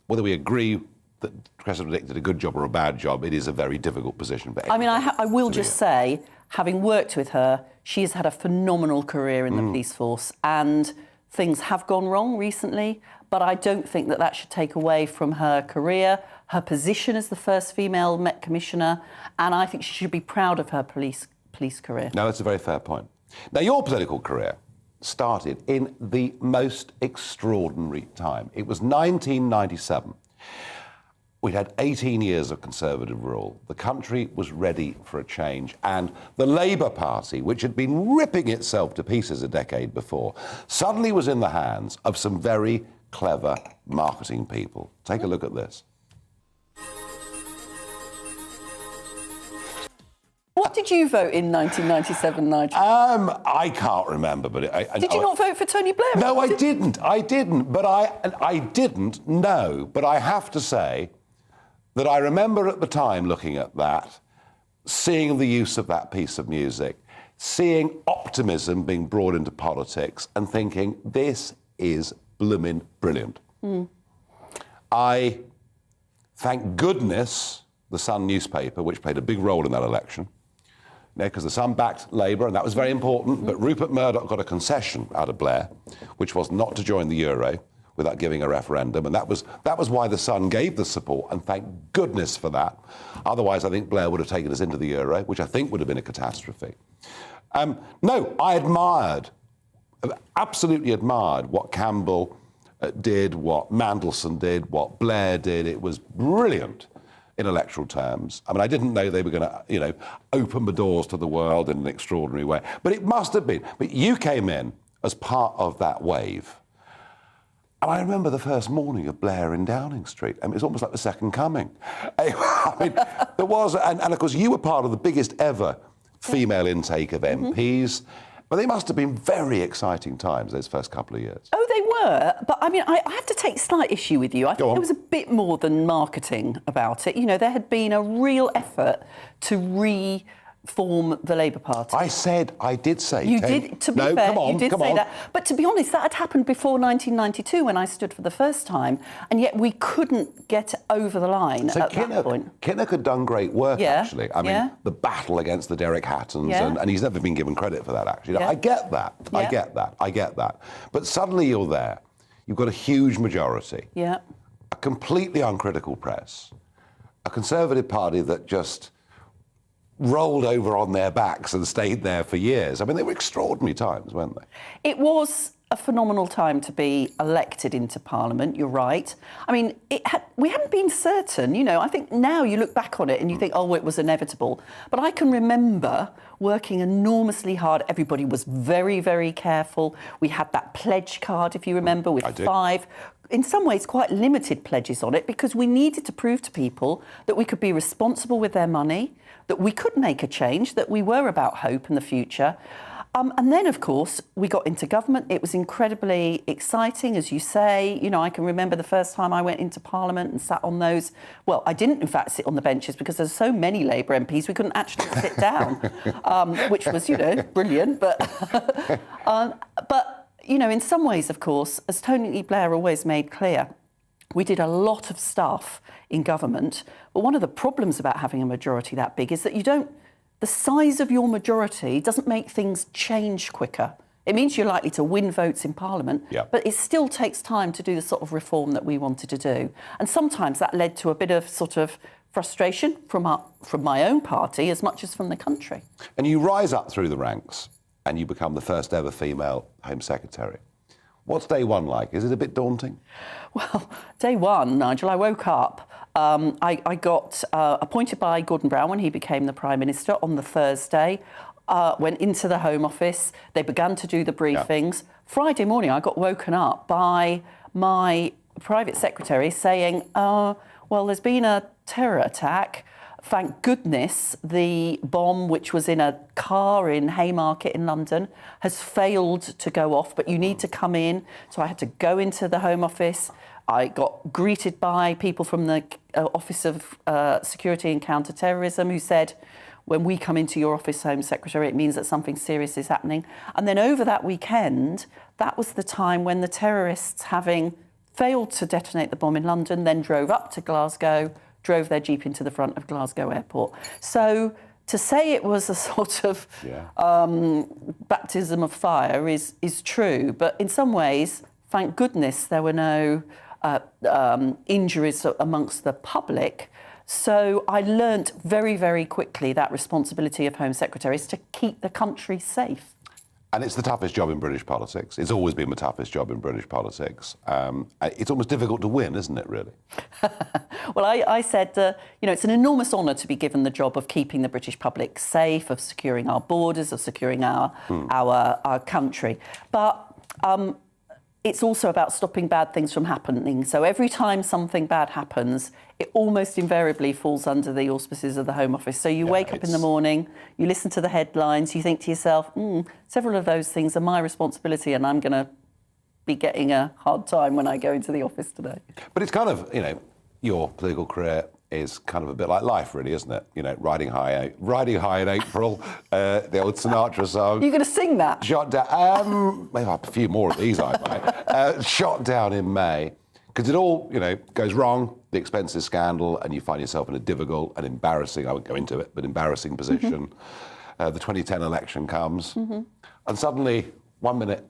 whether we agree that Cressida Dick did a good job or a bad job, it is a very difficult position for anyone. I will just say, having worked with her, she has had a phenomenal career in the police force and things have gone wrong recently, but I don't think that should take away from her career, her position as the first female Met Commissioner, and I think she should be proud of her police career. No, that's a very fair point. Now, your political career started in the most extraordinary time. It was 1997. We'd had 18 years of Conservative rule. The country was ready for a change. And the Labour Party, which had been ripping itself to pieces a decade before, suddenly was in the hands of some very clever marketing people. Take a look at this. did you vote in 1997, Nigel? I can't remember, but did you not vote for Tony Blair? No, I didn't. I didn't. But I didn't. No. But I have to say that I remember at the time looking at that, seeing the use of that piece of music, seeing optimism being brought into politics, and thinking this is blooming brilliant. I thank goodness the Sun newspaper, which played a big role in that election, because the Sun backed Labour, and that was very important, but Rupert Murdoch got a concession out of Blair, which was not to join the Euro without giving a referendum, and that was why the Sun gave the support, and thank goodness for that. Otherwise, I think Blair would have taken us into the Euro, which I think would have been a catastrophe. No, I absolutely admired what Campbell did, what Mandelson did, what Blair did. It was brilliant in electoral terms. I mean, I didn't know they were going to, open the doors to the world in an extraordinary way, but it must have been. But you came in as part of that wave. And I remember the first morning of Blair in Downing Street. I mean, it's almost like the second coming. I mean, there was, and of course, you were part of the biggest ever female intake of MPs. But they must have been very exciting times, those first couple of years. Oh, they were. But, I mean, I have to take slight issue with you. I think there was a bit more than marketing about it. There had been a real effort to reform the Labour Party. I did say... You did, to be fair, you did say that. But to be honest, that had happened before 1992 when I stood for the first time, and yet we couldn't get over the line at that point. Kinnock had done great work, actually. I mean, the battle against the Derek Hattons, and he's never been given credit for that, actually. I get that. I get that. But suddenly you're there. You've got a huge majority. Yeah. A completely uncritical press. A Conservative Party that just rolled over on their backs and stayed there for years. I mean, they were extraordinary times, weren't they? It was a phenomenal time to be elected into Parliament, you're right. I mean, we hadn't been certain, I think now you look back on it and you think, oh, it was inevitable. But I can remember working enormously hard. Everybody was very, very careful. We had that pledge card, if you remember, with 5, in some ways, quite limited pledges on it, because we needed to prove to people that we could be responsible with their money, that we could make a change, that we were about hope in the future. And then, of course, we got into government. It was incredibly exciting, as you say. I can remember the first time I went into Parliament and sat on those. Well, I didn't, in fact, sit on the benches because there's so many Labour MPs we couldn't actually sit down, which was, brilliant. But, in some ways, of course, as Tony Blair always made clear, we did a lot of stuff in government. But one of the problems about having a majority that big is that the size of your majority doesn't make things change quicker. It means you're likely to win votes in Parliament, but it still takes time to do the sort of reform that we wanted to do. And sometimes that led to a bit of sort of frustration from my own party as much as from the country. And you rise up through the ranks and you become the first ever female Home Secretary. What's day one like? Is it a bit daunting? Well, day one, Nigel, I woke up. I got appointed by Gordon Brown when he became the Prime Minister on the Thursday, went into the Home Office. They began to do the briefings. Friday morning, I got woken up by my private secretary saying, well, there's been a terror attack. Thank goodness the bomb, which was in a car in Haymarket in London, has failed to go off, but you need to come in. So I had to go into the Home Office. I got greeted by people from the Office of Security and Counter-Terrorism who said, when we come into your office, Home Secretary, it means that something serious is happening. And then over that weekend, that was the time when the terrorists, having failed to detonate the bomb in London, then drove up to Glasgow, drove their Jeep into the front of Glasgow Airport. So to say it was a sort of baptism of fire is true. But in some ways, thank goodness there were no injuries amongst the public. So I learnt very, very quickly that responsibility of Home Secretary is to keep the country safe. And it's the toughest job in British politics. It's always been the toughest job in British politics. It's almost difficult to win, isn't it, really? Well, I said, it's an enormous honour to be given the job of keeping the British public safe, of securing our borders, of securing our country. But it's also about stopping bad things from happening. So every time something bad happens, it almost invariably falls under the auspices of the Home Office. So you wake up in the morning, you listen to the headlines, you think to yourself, several of those things are my responsibility and I'm going to be getting a hard time when I go into the office today. But it's kind of, your political career is kind of a bit like life, really, isn't it? Riding high in April, the old Sinatra song. You're going to sing that? Shot down. Maybe a few more of these, I might. Shot down in May, because it all, goes wrong. The expenses scandal, and you find yourself in a difficult and embarrassing. I won't go into it, but embarrassing position. The 2010 election comes, and suddenly, 1 minute,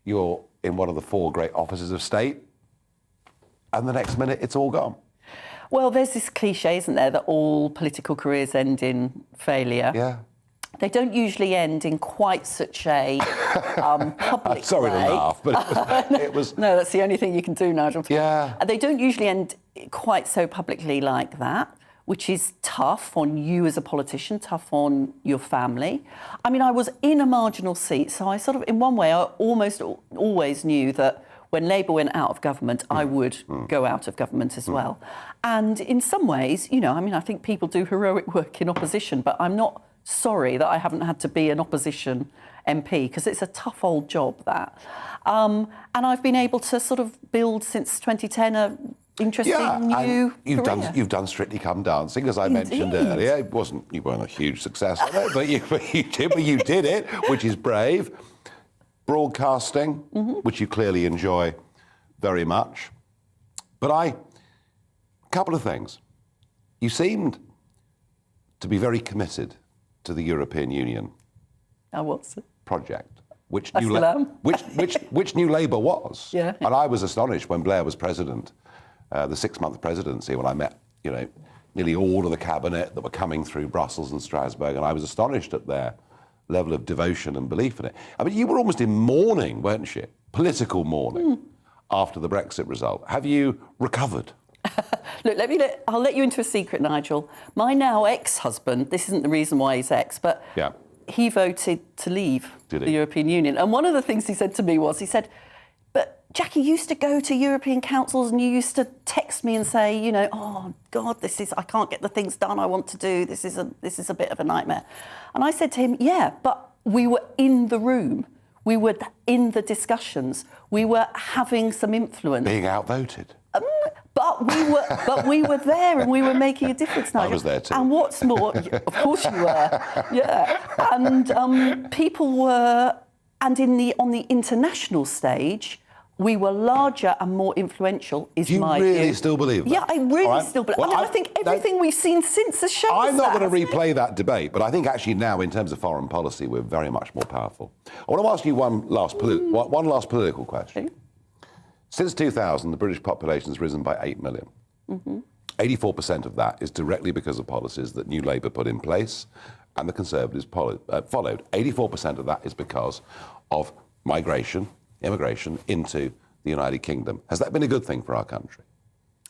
you're in one of the 4 great offices of state, and the next minute, it's all gone. Well, there's this cliche, isn't there, that all political careers end in failure. Yeah. They don't usually end in quite such a public Sorry way. to laugh, but it was... No, that's the only thing you can do, Nigel. Yeah. They don't usually end quite so publicly like that, which is tough on you as a politician, tough on your family. I mean, I was in a marginal seat, so I sort of, in one way, I almost always knew that when Labour went out of government, I would go out of government as well. And in some ways, I think people do heroic work in opposition, but I'm not sorry that I haven't had to be an opposition MP, because it's a tough old job, that. And I've been able to sort of build, since 2010, a interesting new career. You've done Strictly Come Dancing, as I mentioned earlier. You weren't a huge success at it, but you did it, which is brave. Broadcasting, which you clearly enjoy very much. But a couple of things. You seemed to be very committed to the European Union project, which New Labour was. Yeah. And I was astonished when Blair was president, the 6-month presidency, when I met, nearly all of the cabinet that were coming through Brussels and Strasbourg, and I was astonished at their level of devotion and belief in it. I mean, you were almost in mourning, weren't you? Political mourning after the Brexit result. Have you recovered? Look, I'll let you into a secret, Nigel. My now ex-husband, this isn't the reason why he's ex, but he voted to leave the European Union. And one of the things he said to me was, he said, but Jacqui, you used to go to European councils and you used to text me and say, oh God, I can't get the things done I want to do. This is a bit of a nightmare. And I said to him, yeah, but we were in the room. We were in the discussions. We were having some influence. Being outvoted. But we were there and we were making a difference, Nigel. I was there too. And what's more, of course you were, yeah. And people were, and on the international stage, we were larger and more influential, is my view. Do you really still believe that? Yeah, I really still believe. Well, I think everything we've seen since the show. I'm not going to replay that debate, but I think actually now, in terms of foreign policy, we're very much more powerful. I want to ask you one last political question. Okay. Since 2000, the British population has risen by 8 million. 84% of that is directly because of policies that New Labour put in place and the Conservatives followed. 84% of that is because of immigration into the United Kingdom. Has that been a good thing for our country?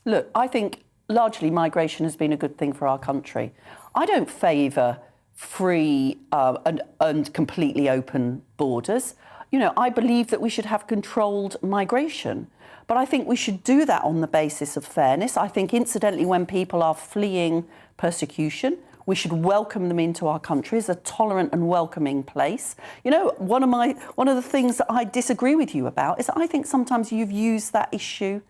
Look, I think largely migration has been a good thing for our country. I don't favour free and completely open borders. I believe that we should have controlled migration, but I think we should do that on the basis of fairness. I think, incidentally, when people are fleeing persecution, we should welcome them into our country as a tolerant and welcoming place. One of the things that I disagree with you about is that I think sometimes you've used that issue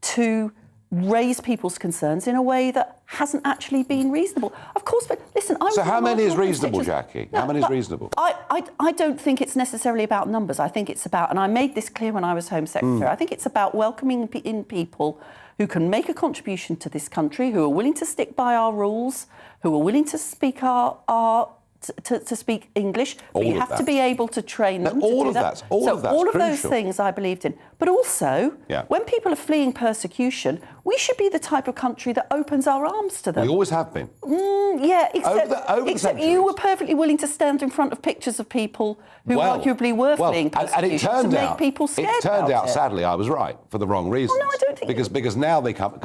to raise people's concerns in a way that hasn't actually been reasonable. Of course, but listen, So how many is reasonable, Jacqui? How many is reasonable? I don't think it's necessarily about numbers. I think it's about, and I made this clear when I was Home Secretary, I think it's about welcoming in people who can make a contribution to this country, who are willing to stick by our rules, who are willing to speak to speak English, but you have to be able to train them to do that. All of those things I believed in. But also, when people are fleeing persecution, we should be the type of country that opens our arms to them. We always have been. Except you were perfectly willing to stand in front of pictures of people who arguably were fleeing persecution to make people scared. It turned out, sadly, I was right for the wrong reasons. Well, no, I don't think because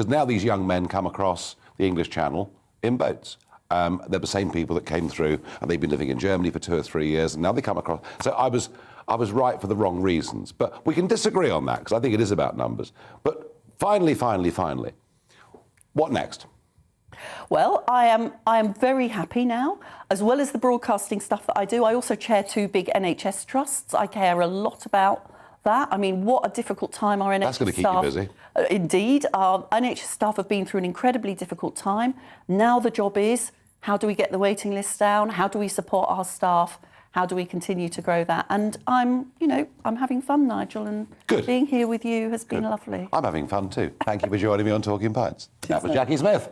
now these young men come across the English Channel in boats. They're the same people that came through, and they've been living in Germany for 2 or 3 years, and now they come across. So I was right for the wrong reasons. But we can disagree on that, because I think it is about numbers. But finally, what next? Well, I am very happy now. As well as the broadcasting stuff that I do, I also chair 2 big NHS trusts. I care a lot about that. I mean, what a difficult time our NHS That's going to keep you busy. Indeed. Our NHS staff have been through an incredibly difficult time. Now the job is, how do we get the waiting list down? How do we support our staff? How do we continue to grow that? And I'm having fun, Nigel, and being here with you has been lovely. I'm having fun too. Thank you for joining me on Talking Pints. That was Jacqui Smith.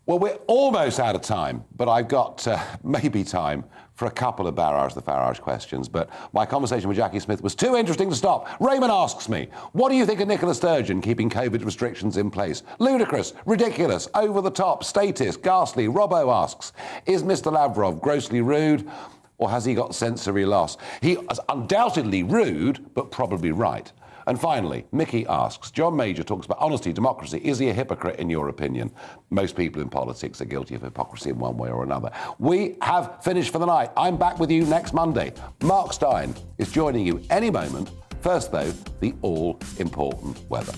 Well, we're almost out of time, but I've got maybe time for a couple of Barrage the Farage questions. But my conversation with Jacqui Smith was too interesting to stop. Raymond asks me, what do you think of Nicola Sturgeon keeping COVID restrictions in place? Ludicrous, ridiculous, over the top, statist, ghastly. Robbo asks, is Mr. Lavrov grossly rude, or has he got sensory loss? He is undoubtedly rude, but probably right. And finally, Mickey asks, John Major talks about honesty, democracy. Is he a hypocrite in your opinion? Most people in politics are guilty of hypocrisy in one way or another. We have finished for the night. I'm back with you next Monday. Mark Stein is joining you any moment. First, though, the all-important weather.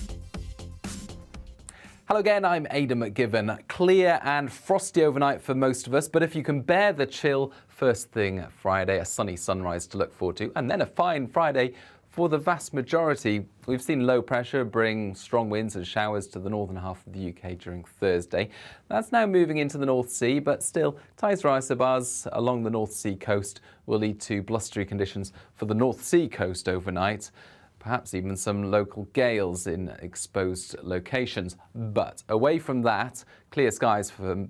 Hello again, I'm Aidan McGibbon. Clear and frosty overnight for most of us, but if you can bear the chill, first thing Friday, a sunny sunrise to look forward to, and then a fine Friday for the vast majority. We've seen low pressure bring strong winds and showers to the northern half of the UK during Thursday. That's now moving into the North Sea, but still, tides or isobars along the North Sea coast will lead to blustery conditions for the North Sea coast overnight. Perhaps even some local gales in exposed locations. But away from that, clear skies for the